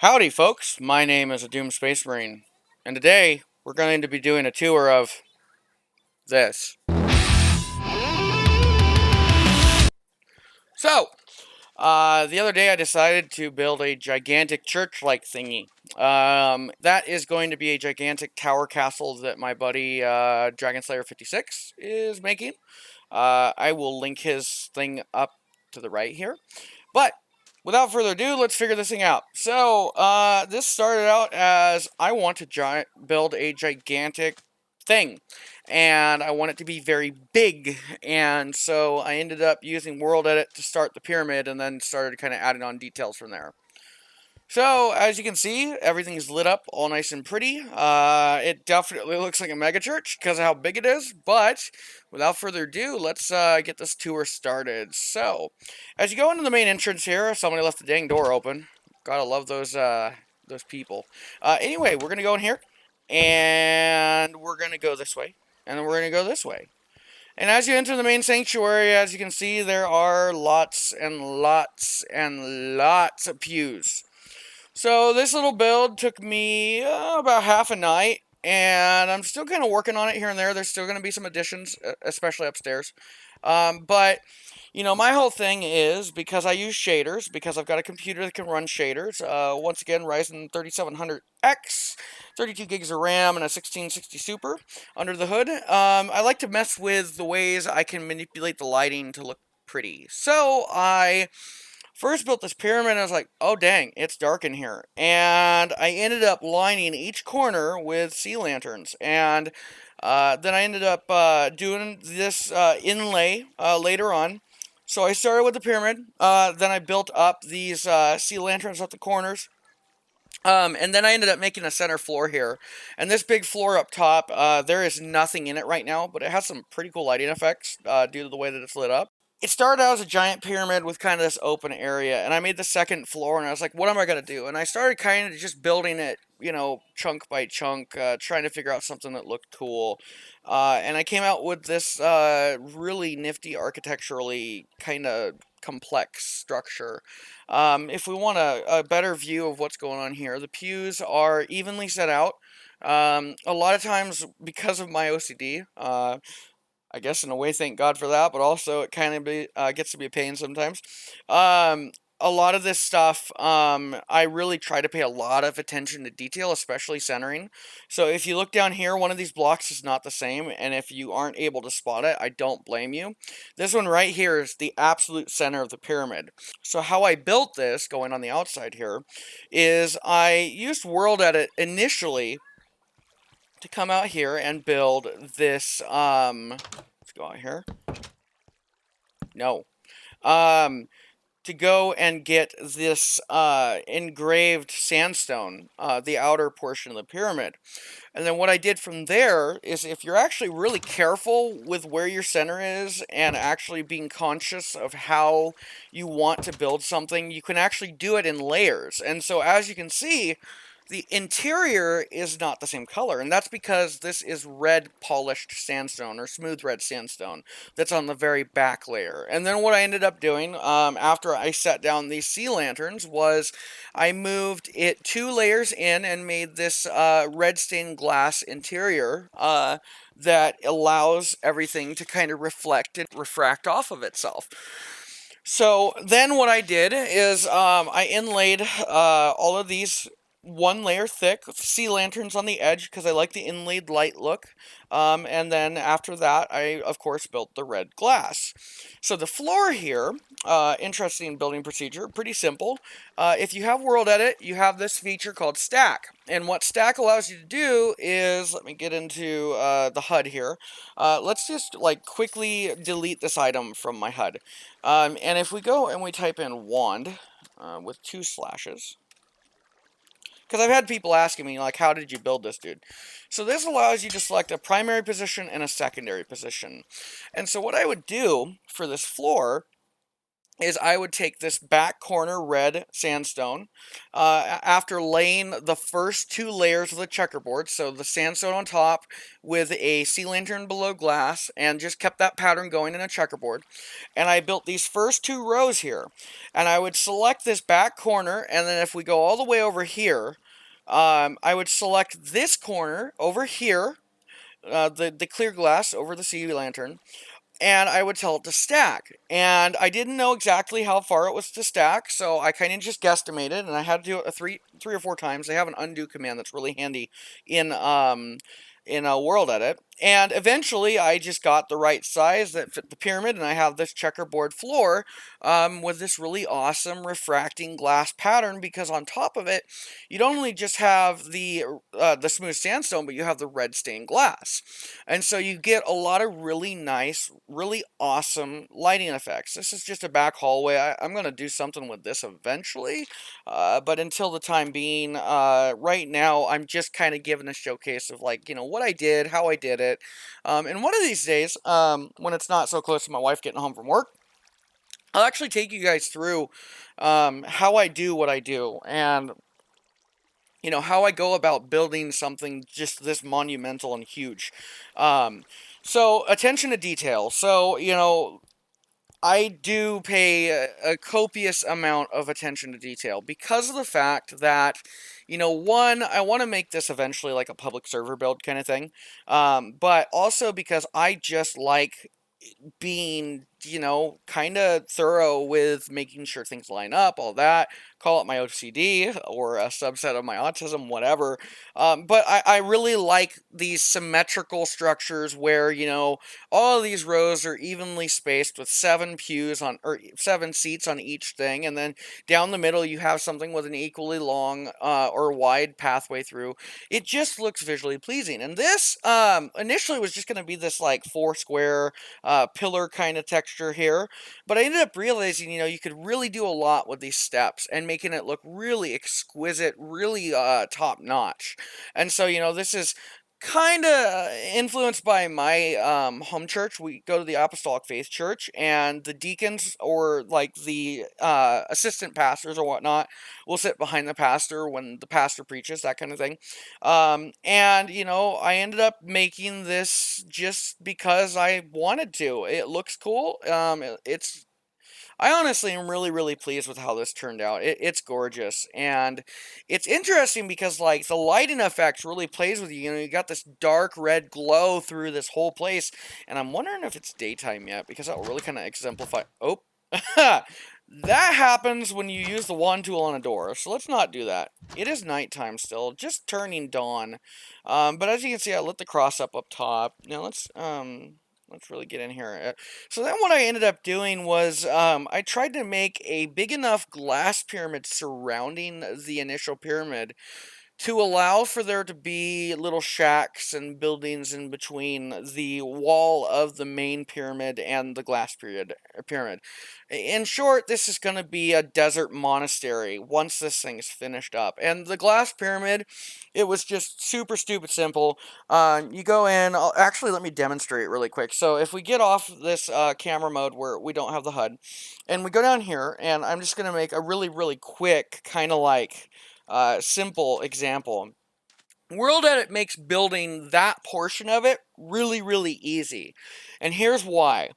Howdy, folks. My name is a Doom Space Marine, and today we're going to be doing a tour of this. So, the other day I decided to build a gigantic church-like thingy. That is going to be a gigantic tower castle that my buddy Dragonslayer56 is making. I will link his thing up to the right here. But without further ado, let's figure this thing out. So, this started out as I want to build a gigantic thing, and I want it to be very big, and so I ended up using WorldEdit to start the pyramid, and then started kind of adding on details from there. So, as you can see, everything's lit up all nice and pretty. It definitely looks like a mega church because of how big it is, but without further ado, let's get this tour started. So, as you go into the main entrance here, somebody left the dang door open. Gotta love those people. Anyway, we're gonna go in here, and we're gonna go this way, and then we're gonna go this way. And as you enter the main sanctuary, as you can see, there are lots and lots and lots of pews. So this little build took me about half a night, and I'm still kind of working on it here and there. There's still going to be some additions, especially upstairs. But, you know, my whole thing is, because I use shaders, because I've got a computer that can run shaders, once again, Ryzen 3700X, 32 gigs of RAM, and a 1660 Super under the hood, I like to mess with the ways I can manipulate the lighting to look pretty. So I first built this pyramid, and I was like, oh dang, it's dark in here. And I ended up lining each corner with sea lanterns. And then I ended up doing this inlay later on. So I started with the pyramid, then I built up these sea lanterns at the corners. And then I ended up making a center floor here. And this big floor up top, there is nothing in it right now, but it has some pretty cool lighting effects due to the way that it's lit up. It started out as a giant pyramid with kind of this open area, and I made the second floor, and I was like, what am I going to do? And I started kind of just building it, you know, chunk by chunk, trying to figure out something that looked cool. And I came out with this really nifty architecturally kind of complex structure. If we want a better view of what's going on here, the pews are evenly set out. A lot of times, because of my OCD, I guess in a way, thank God for that, but also it kind of gets to be a pain sometimes. A lot of this stuff, I really try to pay a lot of attention to detail, especially centering. So if you look down here, one of these blocks is not the same, and if you aren't able to spot it, I don't blame you. This one right here is the absolute center of the pyramid. So how I built this, going on the outside here, is I used WorldEdit initially to come out here and build this, let's go out here. No. To go and get this engraved sandstone, the outer portion of the pyramid. And then what I did from there is, if you're actually really careful with where your center is and actually being conscious of how you want to build something, you can actually do it in layers. And so as you can see, the interior is not the same color, and that's because this is red polished sandstone, or smooth red sandstone, that's on the very back layer. And then what I ended up doing, after I set down these sea lanterns, was I moved it 2 layers in and made this red stained glass interior that allows everything to kind of reflect and refract off of itself. So then what I did is I inlaid all of these 1 layer thick sea lanterns on the edge because I like the inlaid light look. And then after that, I, of course, built the red glass. So the floor here, interesting building procedure, pretty simple. If you have WorldEdit, you have this feature called Stack. And what Stack allows you to do is, let me get into the HUD here. Let's just like quickly delete this item from my HUD. And if we go and we type in wand with 2 slashes, because I've had people asking me, like, how did you build this, dude? So this allows you to select a primary position and a secondary position. And so what I would do for this floor is I would take this back corner red sandstone, after laying the first two layers of the checkerboard, so the sandstone on top with a sea lantern below glass, and just kept that pattern going in a checkerboard. And I built these first two rows here, and I would select this back corner, and then if we go all the way over here, I would select this corner over here, the clear glass over the sea lantern, and I would tell it to stack. And I didn't know exactly how far it was to stack, so I kind of just guesstimated, and I had to do it three or four times. They have an undo command that's really handy in a WorldEdit. And eventually, I just got the right size that fit the pyramid, and I have this checkerboard floor with this really awesome refracting glass pattern. Because on top of it, you don't only just have the smooth sandstone, but you have the red stained glass. And so you get a lot of really nice, really awesome lighting effects. This is just a back hallway. I'm going to do something with this eventually. But until the time being, right now, I'm just kind of giving a showcase of, like, what I did, how I did it. And one of these days, when it's not so close to my wife getting home from work, I'll actually take you guys through how I do what I do. And how I go about building something just this monumental and huge. Um, so attention to detail. So, I do pay a copious amount of attention to detail because of the fact that, one, I want to make this eventually like a public server build kind of thing. But also because I just like being, kind of thorough with making sure things line up, all that. Call it my OCD or a subset of my autism, whatever. But I really like these symmetrical structures where, all of these rows are evenly spaced with seven pews on, or seven seats on each thing. And then down the middle, you have something with an equally long or wide pathway through. It just looks visually pleasing. And this initially was just going to be this like four square pillar kind of texture here. But I ended up realizing, you could really do a lot with these steps and making it look really exquisite, really top notch. And so, this is kind of influenced by my home church. We go to the Apostolic Faith Church, and the deacons, or like the assistant pastors or whatnot, will sit behind the pastor when the pastor preaches, that kind of thing. And I ended up making this just because I wanted to. It looks cool. It's I honestly am really, really pleased with how this turned out. It's gorgeous, and it's interesting because, like, the lighting effects really plays with you. You got this dark red glow through this whole place, and I'm wondering if it's daytime yet, because that will really kind of exemplify. Oh, that happens when you use the wand tool on a door. So let's not do that. It is nighttime still, just turning dawn. But as you can see, I lit the cross up top. Now let's really get in here. So then what I ended up doing was I tried to make a big enough glass pyramid surrounding the initial pyramid to allow for there to be little shacks and buildings in between the wall of the main pyramid and the glass pyramid. In short, this is going to be a desert monastery once this thing's finished up. And the glass pyramid, it was just super stupid simple. You go in, actually let me demonstrate really quick. So if we get off this camera mode where we don't have the HUD, and we go down here, and I'm just going to make a really, really quick kind of like simple example. WorldEdit makes building that portion of it really, really easy. And here's why.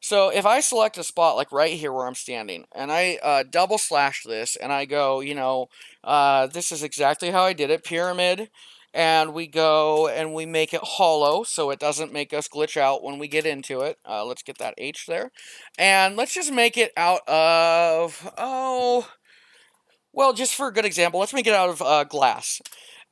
So if I select a spot like right here where I'm standing, and I double slash this, and I go, this is exactly how I did it, pyramid, and we go and we make it hollow so it doesn't make us glitch out when we get into it. Let's get that H there. And let's just make it out of, well, just for a good example, let's make it out of glass.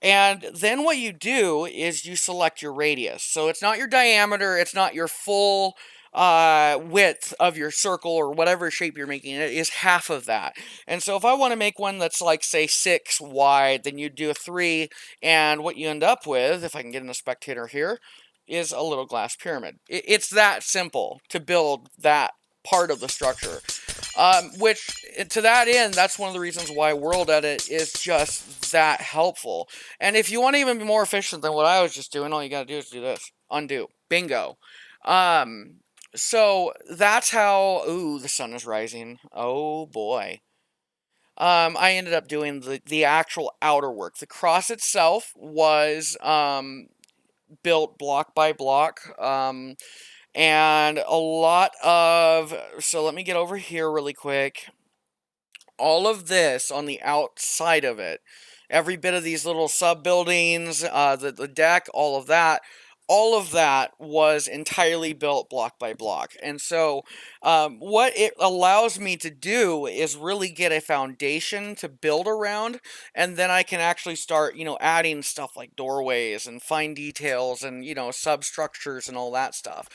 And then what you do is you select your radius. So it's not your diameter, it's not your full width of your circle or whatever shape you're making. It is half of that. And so if I want to make one that's like, say, 6 wide, then you do a 3. And what you end up with, if I can get in the spectator here, is a little glass pyramid. It's that simple to build that part of the structure. Which, to that end, that's one of the reasons why WorldEdit is just that helpful. And if you want to even be more efficient than what I was just doing, all you gotta do is do this. Undo. Bingo. Um, So that's how. Ooh, the sun is rising. Oh boy. I ended up doing the actual outer work. The cross itself was built block by block. And a lot of. So let me get over here really quick. All of this on the outside of it, every bit of these little sub buildings, the deck, all of that was entirely built block by block. And so, what it allows me to do is really get a foundation to build around, and then I can actually start, adding stuff like doorways and fine details and, substructures and all that stuff.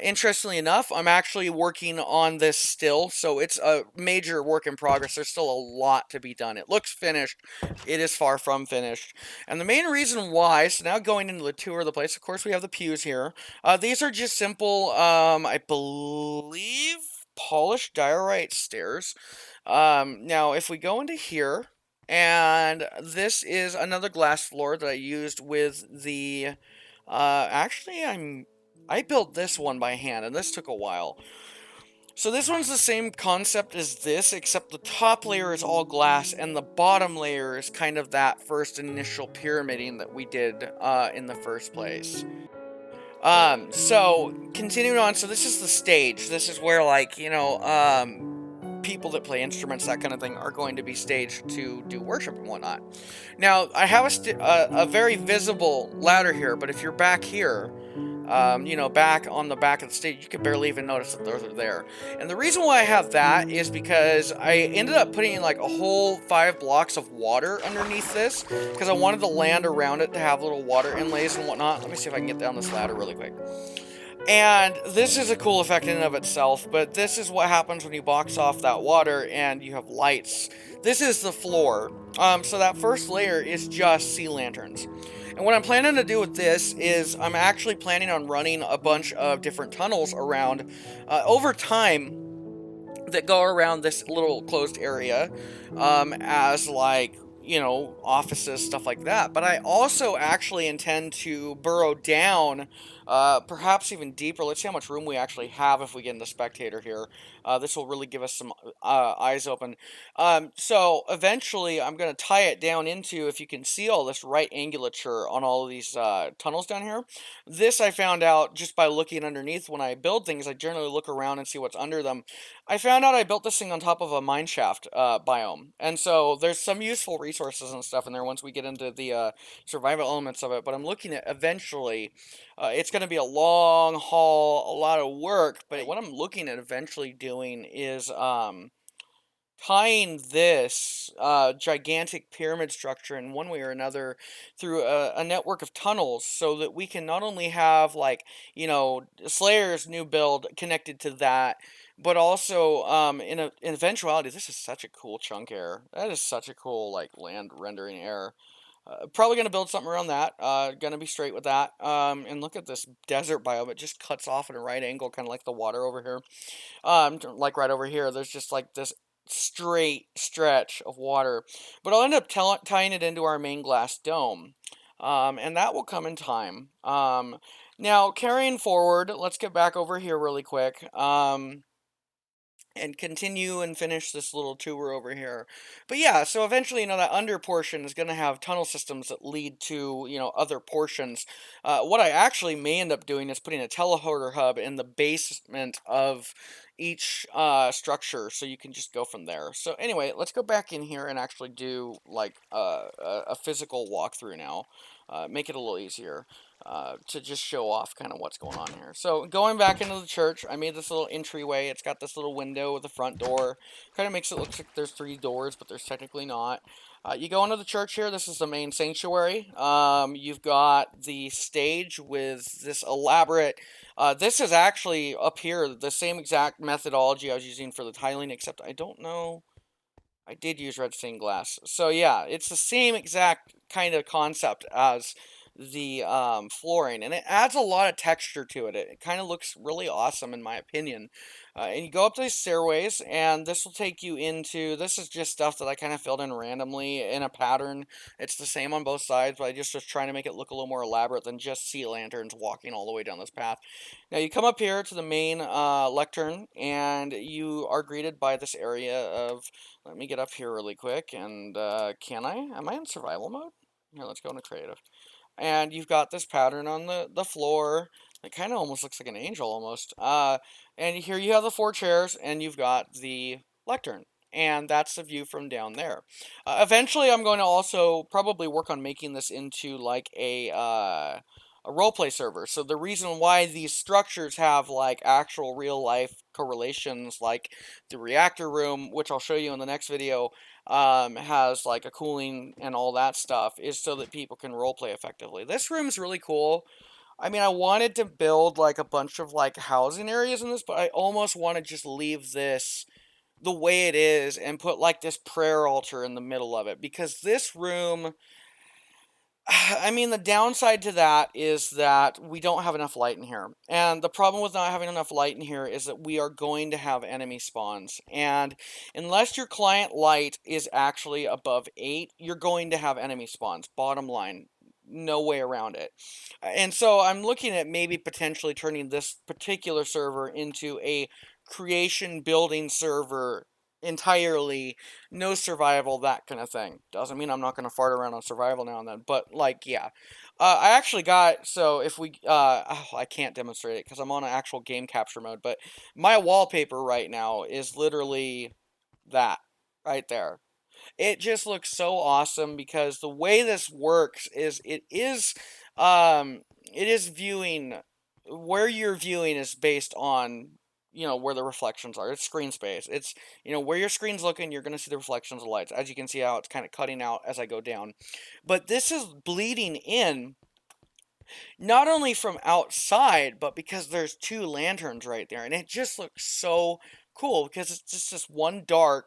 Interestingly enough, I'm actually working on this still, so it's a major work in progress. There's still a lot to be done. It looks finished, it is far from finished. And the main reason why, so now going into the tour of the place, of course, we have the pews here. These are just simple, I believe, polished diorite stairs. Now, if we go into here, and this is another glass floor that I used with the. Actually, I built this one by hand, and this took a while. So this one's the same concept as this, except the top layer is all glass, and the bottom layer is kind of that first initial pyramiding that we did in the first place. So continuing on, so this is the stage. This is where, like, people that play instruments, that kind of thing, are going to be staged to do worship and whatnot. Now, I have a very visible ladder here, but if you're back here, back on the back of the stage, you can barely even notice that those are there. And the reason why I have that is because I ended up putting in like a whole 5 blocks of water underneath this, because I wanted the land around it to have little water inlays and whatnot. Let me see if I can get down this ladder really quick. And this is a cool effect in and of itself, but this is what happens when you box off that water and you have lights. This is the floor. So that first layer is just sea lanterns. And what I'm planning to do with this is I'm actually planning on running a bunch of different tunnels around over time that go around this little closed area as like offices, stuff like that. But I also actually intend to burrow down perhaps even deeper. Let's see how much room we actually have if we get into spectator here. This will really give us some eyes open. So eventually I'm going to tie it down into, if you can see all this right angulature on all of these tunnels down here. This I found out just by looking underneath. When I build things, I generally look around and see what's under them. I found out I built this thing on top of a mineshaft biome, and so there's some useful resources and stuff in there once we get into the survival elements of it. But I'm looking at eventually, it's going to be a long haul, a lot of work. But what I'm looking at eventually doing is tying this gigantic pyramid structure in one way or another through a network of tunnels, so that we can not only have, like, Slayer's new build connected to that, but also in eventuality, this is such a cool chunk air. That is such a cool, like, land rendering air. Probably gonna build something around that. Gonna be straight with that. And look at this desert biome. It just cuts off at a right angle, kind of like the water over here. Like right over here, there's just like this straight stretch of water. But I'll end up tying it into our main glass dome. And that will come in time. Now, carrying forward, let's get back over here really quick. And continue and finish this little tour over here. But yeah, so eventually, that under portion is going to have tunnel systems that lead to, other portions. What I actually may end up doing is putting a teleporter hub in the basement of each structure, so you can just go from there. So anyway, let's go back in here and actually do like a physical walkthrough now. Make it a little easier. To just show off kind of what's going on here. So going back into the church, I made this little entryway. It's got this little window with a front door. Kind of makes it look like there's 3 doors, but there's technically not. You go into the church here. This is the main sanctuary. You've got the stage with this elaborate. This is actually up here the same exact methodology I was using for the tiling, except I don't know. I did use red stained glass. So yeah, it's the same exact kind of concept as the flooring, and it adds a lot of texture to it. It kind of looks really awesome in my opinion. And you go up these stairways, and this will take you into, this is just stuff that I kind of filled in randomly in a pattern. It's the same on both sides, but I just was trying to make it look a little more elaborate than just sea lanterns walking all the way down this path. Now you come up here to the main lectern, and you are greeted by this area of, let me get up here really quick, and am I in survival mode? Here, let's go into creative. And you've got this pattern on the floor. It kind of almost looks like an angel almost. And here you have the 4 chairs, and you've got the lectern. And that's the view from down there. Eventually, I'm going to also probably work on making this into like a roleplay server. So the reason why these structures have like actual real life correlations, like the reactor room, which I'll show you in the next video, has like a cooling and all that stuff, is so that people can roleplay effectively. This room's really cool. I mean, I wanted to build like a bunch of like housing areas in this, but I almost want to just leave this the way it is and put like this prayer altar in the middle of it, because this room, I mean, the downside to that is that we don't have enough light in here. And the problem with not having enough light in here is that we are going to have enemy spawns. And unless your client light is actually above 8, you're going to have enemy spawns. Bottom line. No way around it. And so I'm looking at maybe potentially turning this particular server into a creation building server entirely, no survival, that kind of thing. Doesn't mean I'm not going to fart around on survival now and then, but like, yeah. I actually got, so if we, oh, I can't demonstrate it because I'm on an actual game capture mode, but my wallpaper right now is literally that right there. It just looks so awesome because the way this works is it is viewing, where you're viewing is based on, where the reflections are. It's screen space. It's, where your screen's looking, you're going to see the reflections of lights. As you can see how it's kind of cutting out as I go down. But this is bleeding in not only from outside, but because there's 2 lanterns right there, and it just looks so cool because it's just this one dark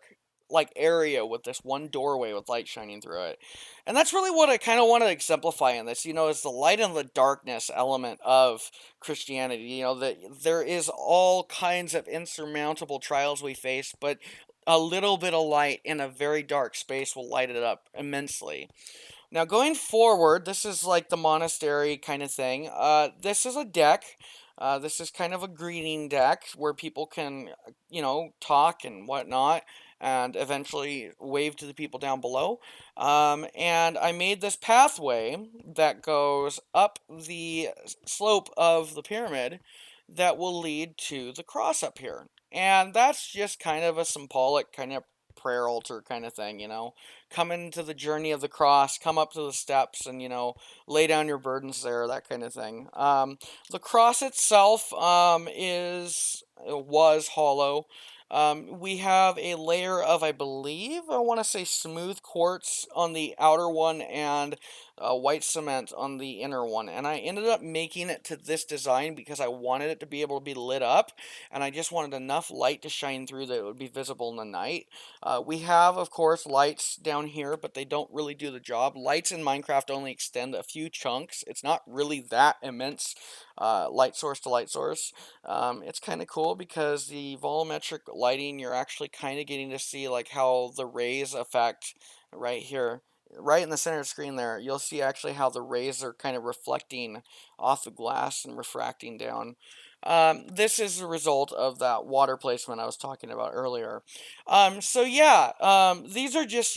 like area with this one doorway with light shining through it. And that's really what I kind of want to exemplify in this, is the light and the darkness element of Christianity. That there is all kinds of insurmountable trials we face, but a little bit of light in a very dark space will light it up immensely. Now, going forward, this is like the monastery kind of thing. This is a deck. This is kind of a greeting deck where people can, talk and whatnot, and eventually wave to the people down below. And I made this pathway that goes up the slope of the pyramid that will lead to the cross up here. And that's just kind of a symbolic kind of prayer altar kind of thing, come into the journey of the cross, come up to the steps, and lay down your burdens there, that kind of thing. The cross itself was hollow. We have a layer of, I believe, I want to say smooth quartz on the outer one and white cement on the inner one. And I ended up making it to this design because I wanted it to be able to be lit up, and I just wanted enough light to shine through that it would be visible in the night. We have, of course, lights down here, but they don't really do the job. Lights in Minecraft only extend a few chunks. It's not really that immense, light source to light source. It's kind of cool because the volumetric lighting, you're actually kind of getting to see like how the rays affect right here. Right in the center of the screen there, you'll see actually how the rays are kind of reflecting off the glass and refracting down. This is a result of that water placement I was talking about earlier. So yeah, these are just,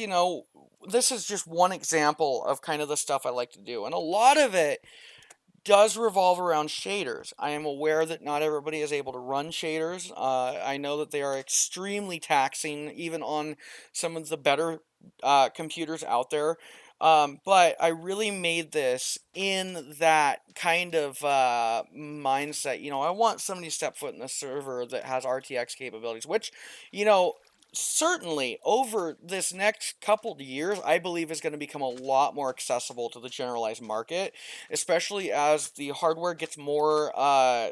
this is just one example of kind of the stuff I like to do. And a lot of it does revolve around shaders. I am aware that not everybody is able to run shaders. I know that they are extremely taxing, even on some of the better computers out there. But I really made this in that kind of mindset. I want somebody to step foot in the server that has RTX capabilities, which, you know, Certainly, over this next couple of years, I believe is going to become a lot more accessible to the generalized market, especially as the hardware gets more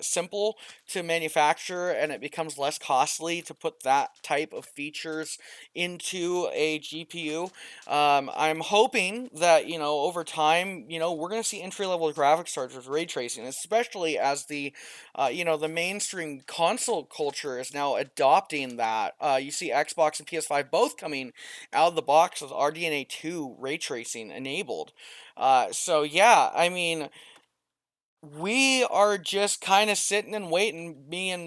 simple to manufacture and it becomes less costly to put that type of features into a GPU. I'm hoping that, over time, we're going to see entry-level graphics cards with ray tracing, especially as the mainstream console culture is now adopting that. You see Xbox and PS5 both coming out of the box with RDNA 2 ray tracing enabled. So yeah, I mean, we are just kind of sitting and waiting, me and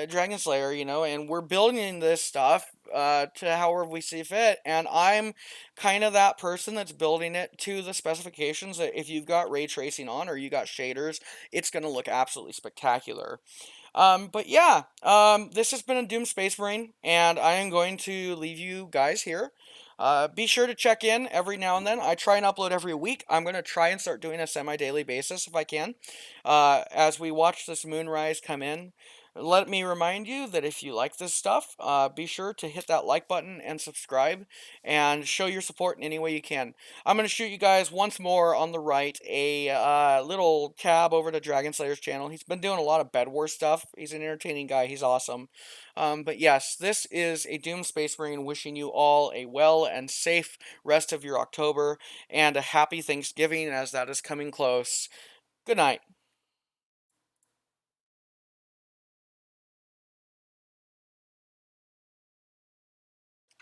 Dragon Slayer, and we're building this stuff to however we see fit. And I'm kind of that person that's building it to the specifications that if you've got ray tracing on or you got shaders, it's going to look absolutely spectacular. But yeah, this has been a Doom Space Marine, and I am going to leave you guys here. Be sure to check in every now and then. I try and upload every week. I'm going to try and start doing a semi-daily basis if I can. As we watch this moonrise come in, let me remind you that if you like this stuff, be sure to hit that like button and subscribe and show your support in any way you can. I'm going to shoot you guys once more on the right a little tab over to Dragon Slayer's channel. He's been doing a lot of Bed Wars stuff. He's an entertaining guy. He's awesome. But yes, this is a Doom Space Marine wishing you all a well and safe rest of your October and a happy Thanksgiving as that is coming close. Good night.